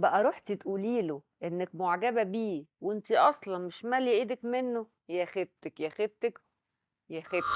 بقى رحتي تقولي له انك معجبة بيه وانت اصلا مش مالية ايدك منه، يا خيبتك يا خيبتك يا خيبتك.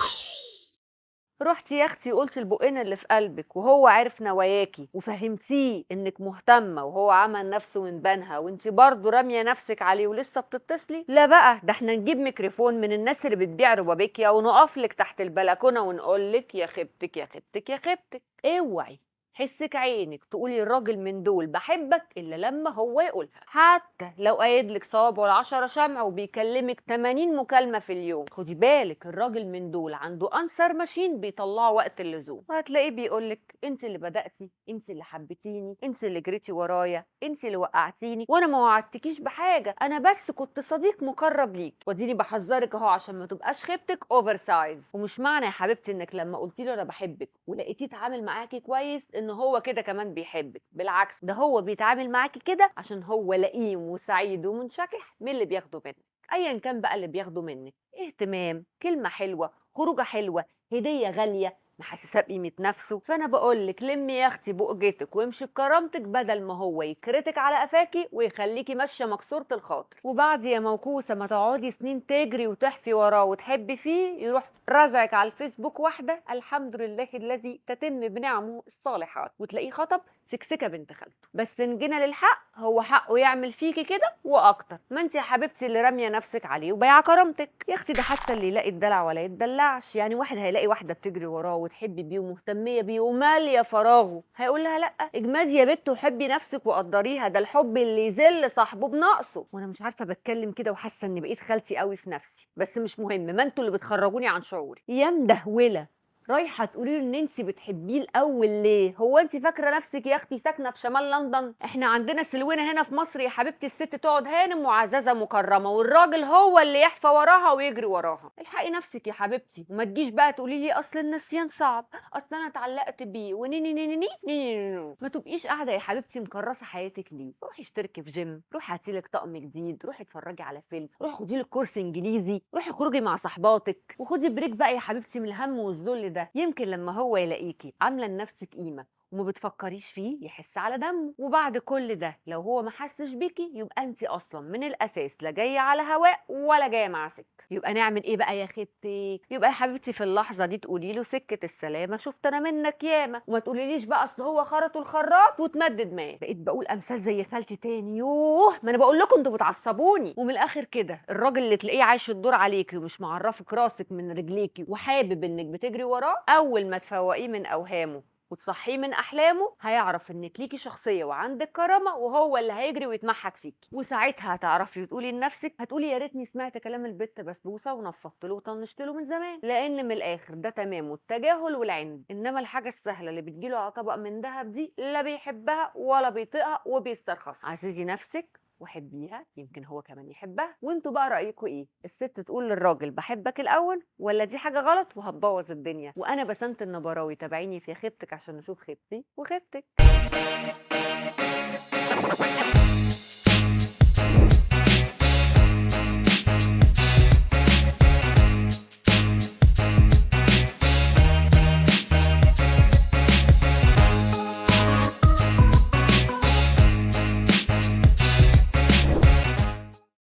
رحتي يا اختي قلتي البقين اللي في قلبك وهو عرف نواياكي وفهمتيه انك مهتمه وهو عمل نفسه من بنها وانت برضه راميه نفسك عليه ولسه بتتصلي. لا بقى، ده احنا نجيب ميكروفون من الناس اللي بتبيع ربابيكيا ونقف لك تحت البلكونه ونقول لك يا خيبتك يا خيبتك يا خيبتك. اوعي حسك عينك تقولي الراجل من دول بحبك الا لما هو يقولها، حتى لو قايد لك صوابعه 10 شمع وبيكلمك 80 مكالمه في اليوم. خدي بالك الراجل من دول عنده انسر ماشين بيطلعه وقت اللزوم، وهتلاقيه بيقولك انت اللي بدأتي، انت اللي حبيتيني، انت اللي جريتي ورايا، انت اللي وقعتيني، وانا ما وعدتكيش بحاجه، انا بس كنت صديق مقرب ليك، واديني بحذرك اهو عشان ما تبقاش خيبتك اوفر سايز. ومش معنى يا حبيبتي انك لما قلتي له انا بحبك ولقيتيه اتعامل معاكي كويس ان هو كده كمان بيحبك، بالعكس ده هو بيتعامل معاكي كده عشان هو لئيم وسعيد ومنشكح من اللي بياخده منك. ايا كان بقى اللي بياخده منك، اهتمام، كلمه حلوه، خروجه حلوه، هديه غاليه، محسساه بقيمه نفسه. فانا بقول لك لمي يا اختي بؤجتك وامشي بكرامتك بدل ما هو يكرتك على قفاكي ويخليكي ماشيه مكسوره الخاطر، وبعد يا موكوسه ما تقعدي سنين تجري وتحفي وراه وتحبي فيه يروح رزعك على الفيسبوك واحده الحمد لله الذي تتم بنعمه الصالحات وتلاقيه خطب سكسكه بنت خالته. بس ان جينا للحق هو حقه يعمل فيكي كده واكتر، ما انت يا حبيبتي اللي راميه نفسك عليه وبايعه كرامتك. يا اختي ده حتى اللي يلاقي الدلع ولا يتدلعش، يعني واحد هيلاقي واحده بتجري وراه وتحبي بيه ومهتميه بيه وماليه فراغه هيقول لها لا؟ اجمدي يا بت وحبي نفسك وقدريها، ده الحب اللي يذل صاحبه بنقصه. وانا مش عارفه بتكلم كده وحاسه اني بقيت خالتي قوي في نفسي، بس مش مهم، ما انتوا اللي بتخرجوني عن شعوري. يا مدهوله رايحه تقولي له ان انت بتحبيه الاول ليه؟ هو انت فاكره نفسك يا اختي ساكنه في شمال لندن؟ احنا عندنا سلوينه هنا في مصر يا حبيبتي، الست تقعد هانم معززه مكرمه والراجل هو اللي يحفى وراها ويجري وراها. الحقي نفسك يا حبيبتي وما تجيش بقى تقولي لي اصل النسيان صعب، اصل انا اتعلقت بيه ونيني نيني نيني نيني. ما تبقيش قاعده يا حبيبتي مكرسه حياتك ليه. روحي اشتركي في جيم، روحي هاتي لك طقم جديد، روحي اتفرجي على فيلم، روحي خدي لك كورس انجليزي، روحي خروجي مع صحباتك وخدي بريك بقى يا حبيبتي من الهم والذل ده. يمكن لما هو يلاقيكي عامله لنفسك قيمه وما بتفكريش فيه يحس على دمه. وبعد كل ده لو هو ما حسش بيكي يبقى انت اصلا من الاساس لا جايه على هواء ولا جايه مع سكه. يبقى نعمل ايه بقى يا ختي؟ يبقى يا حبيبتي في اللحظه دي تقولي له سكه السلامه، شفت انا منك ياما، وما تقوليليش بقى اصل هو خرطه الخراط وتمدد معاه. بقيت بقول امثال زي خالتي تاني، يوه ما انا بقول لكم انتوا بتعصبوني. ومن الاخر كده الراجل اللي تلاقيه عايش الدور عليكي ومش معرفك راسك من رجليكي وحابب انك بتجري وراه، اول ما تفوقيه من اوهامه وتصحيه من احلامه هيعرف انك ليكي شخصيه وعندك كرامه وهو اللي هيجري ويتمحك فيكي. وساعتها هتعرفي وتقولي لنفسك، هتقولي يا ريتني سمعت كلام البت بسبوسه ونفضت له وطنشت له من زمان، لان من الاخر ده تمام التجاهل والعند. انما الحاجه السهله اللي بتجيله على طبق من دهب دي لا بيحبها ولا بيطيقها وبيسترخصها. عزيزي نفسك وحبيها يمكن هو كمان يحبها. وانتوا بقى رايكم ايه؟ الست تقول للراجل بحبك الاول ولا دي حاجه غلط وهتبوظ الدنيا؟ وانا بسنت النبراوي، تابعيني في خيبتك عشان نشوف خيبتي وخيبتك.